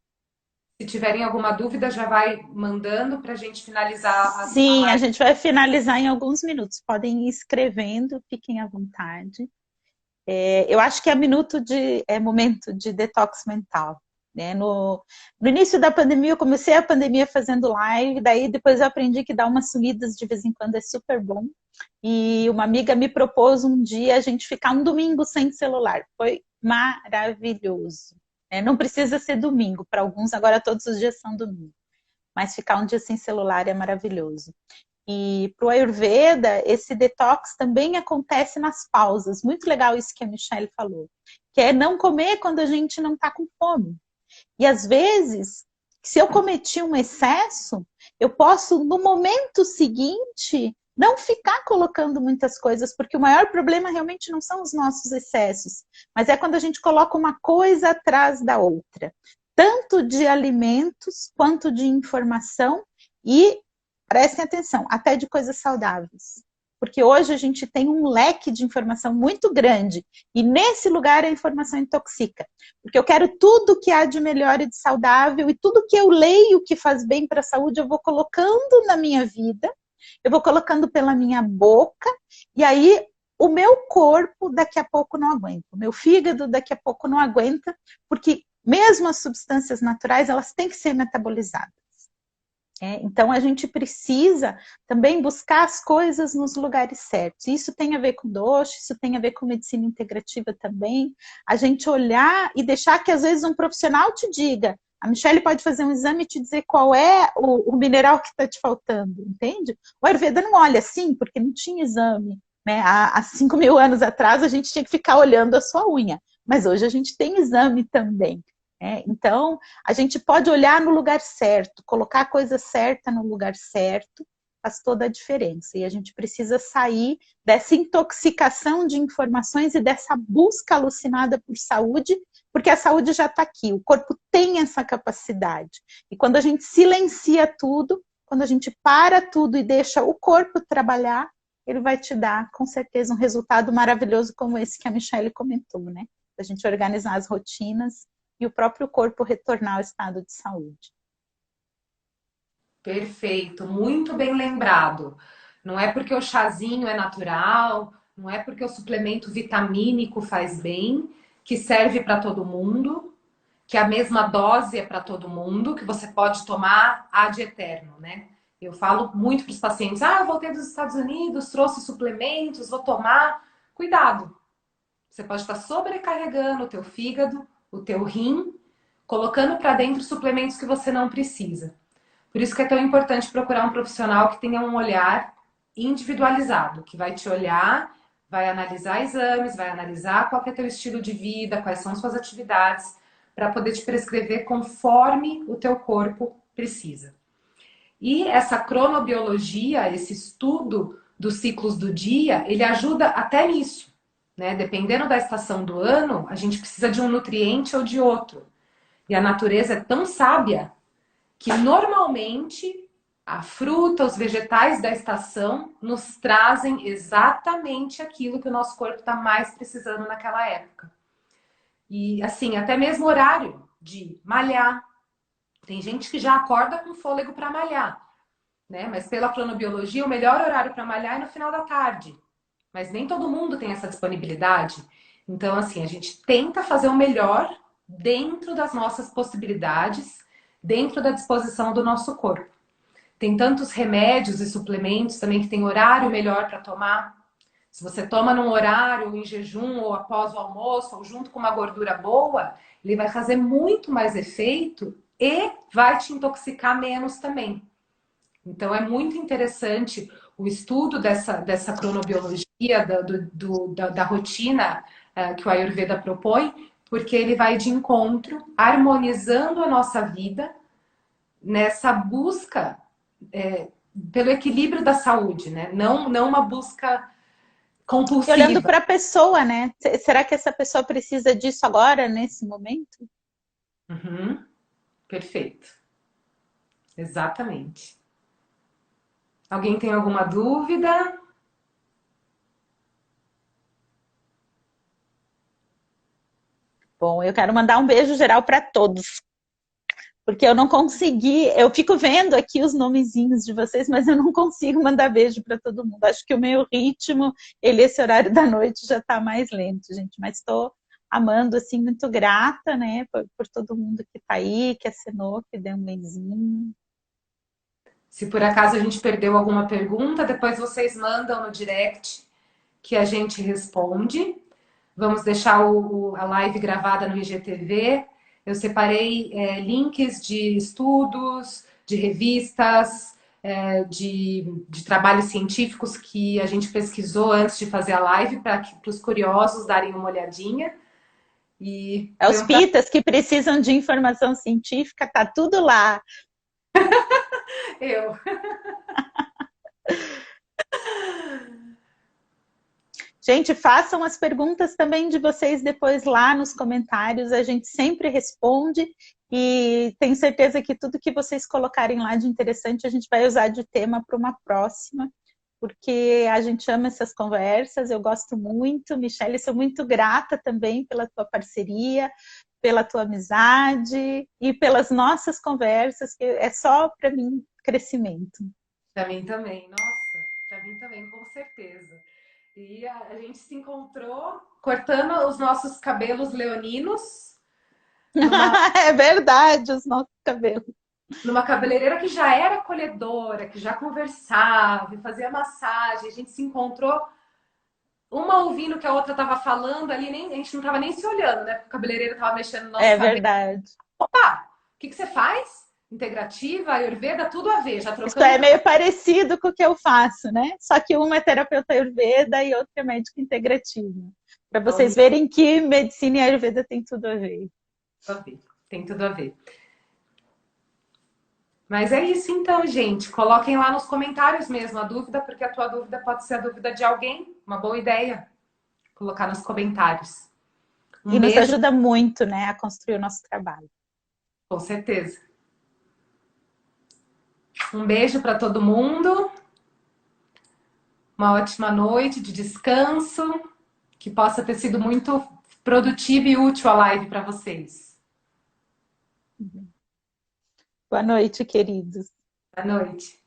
se tiverem alguma dúvida, já vai mandando para a gente finalizar a Sim, a live. gente vai finalizar em alguns minutos. Podem ir escrevendo, fiquem à vontade. Eu acho que é momento de detox mental. Né? No início da pandemia, eu comecei a pandemia fazendo live, daí depois eu aprendi que dar umas sumidas de vez em quando é super bom. E uma amiga me propôs um dia a gente ficar um domingo sem celular. Foi maravilhoso. Não precisa ser domingo, para alguns agora todos os dias são domingo. Mas ficar um dia sem celular é maravilhoso. E para o Ayurveda, esse detox também acontece nas pausas. Muito legal isso que a Michelle falou, que é não comer quando a gente não está com fome. E às vezes, se eu cometi um excesso, eu posso, no momento seguinte, não ficar colocando muitas coisas, porque o maior problema realmente não são os nossos excessos, mas é quando a gente coloca uma coisa atrás da outra. Tanto de alimentos, quanto de informação e, prestem atenção, até de coisas saudáveis. Porque hoje a gente tem um leque de informação muito grande e nesse lugar a informação intoxica. Porque eu quero tudo que há de melhor e de saudável e tudo que eu leio que faz bem para a saúde eu vou colocando na minha vida, eu vou colocando pela minha boca e aí o meu corpo daqui a pouco não aguenta, o meu fígado daqui a pouco não aguenta, porque mesmo as substâncias naturais elas têm que ser metabolizadas. Então, a gente precisa também buscar as coisas nos lugares certos. Isso tem a ver com doce, isso tem a ver com medicina integrativa também. A gente olhar e deixar que, às vezes, um profissional te diga. A Michelle pode fazer um exame e te dizer qual é o mineral que está te faltando, entende? O Ayurveda não olha assim, porque não tinha exame. Né? Há 5.000 anos atrás, a gente tinha que ficar olhando a sua unha. Mas hoje a gente tem exame também. Então, a gente pode olhar no lugar certo, colocar a coisa certa no lugar certo, faz toda a diferença. E a gente precisa sair dessa intoxicação de informações e dessa busca alucinada por saúde, porque a saúde já está aqui, o corpo tem essa capacidade. E quando a gente silencia tudo, quando a gente para tudo e deixa o corpo trabalhar, ele vai te dar, com certeza, um resultado maravilhoso como esse que a Michelle comentou, né? A gente organizar as rotinas e o próprio corpo retornar ao estado de saúde. Perfeito, muito bem lembrado. Não é porque o chazinho é natural, não é porque o suplemento vitamínico faz bem, que serve para todo mundo, que a mesma dose é para todo mundo, que você pode tomar ad eterno, né? Eu falo muito para os pacientes: ah, eu voltei dos Estados Unidos, trouxe suplementos, vou tomar. Cuidado, você pode estar sobrecarregando o teu fígado, o teu rim, colocando para dentro suplementos que você não precisa. Por isso que é tão importante procurar um profissional que tenha um olhar individualizado, que vai te olhar, vai analisar exames, vai analisar qual que é teu estilo de vida, quais são suas atividades, para poder te prescrever conforme o teu corpo precisa. E essa cronobiologia, esse estudo dos ciclos do dia, ele ajuda até nisso, né? Dependendo da estação do ano, a gente precisa de um nutriente ou de outro. E a natureza é tão sábia que normalmente a fruta, os vegetais da estação nos trazem exatamente aquilo que o nosso corpo está mais precisando naquela época. E assim, até mesmo horário de malhar. Tem gente que já acorda com fôlego para malhar, né? Mas pela cronobiologia, o melhor horário para malhar é no final da tarde. Mas nem todo mundo tem essa disponibilidade. Então, assim, a gente tenta fazer o melhor dentro das nossas possibilidades, dentro da disposição do nosso corpo. Tem tantos remédios e suplementos também que tem horário melhor para tomar. Se você toma num horário, em jejum, ou após o almoço, ou junto com uma gordura boa, ele vai fazer muito mais efeito e vai te intoxicar menos também. Então, é muito interessante o estudo dessa cronobiologia, da rotina que o Ayurveda propõe, porque ele vai de encontro, harmonizando a nossa vida nessa busca pelo equilíbrio da saúde, né? Não uma busca E olhando compulsiva. para a pessoa, né? Será que essa pessoa precisa disso agora, nesse momento? Uhum, perfeito. Exatamente. Alguém tem alguma dúvida? Bom, eu quero mandar um beijo geral para todos, porque eu não consegui, eu fico vendo aqui os nomezinhos de vocês, mas eu não consigo mandar beijo para todo mundo. Acho que o meu ritmo, esse horário da noite já está mais lento, gente, mas estou amando, assim, muito grata, né, por todo mundo que está aí, que assinou, que deu um beijinho. Se por acaso a gente perdeu alguma pergunta, depois vocês mandam no direct que a gente responde. Vamos deixar a live gravada no IGTV. Eu separei links de estudos, de revistas, de trabalhos científicos que a gente pesquisou antes de fazer a live para os curiosos darem uma olhadinha. E É foi os um prazer. pitas que precisam de informação científica, tá tudo lá. Eu. Gente, façam as perguntas também de vocês depois lá nos comentários, a gente sempre responde e tenho certeza que tudo que vocês colocarem lá de interessante a gente vai usar de tema para uma próxima, porque a gente ama essas conversas, eu gosto muito. Michelle, sou muito grata também pela tua parceria, pela tua amizade e pelas nossas conversas, que é só para mim crescimento. Para mim também, nossa, para mim também, com certeza. E a gente se encontrou cortando os nossos cabelos leoninos numa, É verdade, os nossos cabelos. numa cabeleireira que já era acolhedora, que já conversava, fazia massagem. A gente se encontrou, uma ouvindo o que a outra estava falando ali, a gente não estava nem se olhando, né? Porque o cabeleireiro estava mexendo no nosso É cabelo. verdade. Opa, o que você faz? Integrativa, Ayurveda, tudo a ver. Já Isso trocamos. é meio parecido com o que eu faço, né? Só que uma é terapeuta Ayurveda e outra é médica integrativa. Para vocês verem que medicina e Ayurveda tem tudo a ver. Tem tudo a ver. Mas é isso então, gente. Coloquem lá nos comentários mesmo a dúvida, porque a tua dúvida pode ser a dúvida de alguém. Uma boa ideia. Colocar nos comentários. E Um nos beijo, ajuda muito, né, a construir o nosso trabalho. com certeza. Um beijo para todo mundo. Uma ótima noite de descanso. Que possa ter sido muito produtiva e útil a live para vocês. Boa noite, queridos. Boa noite.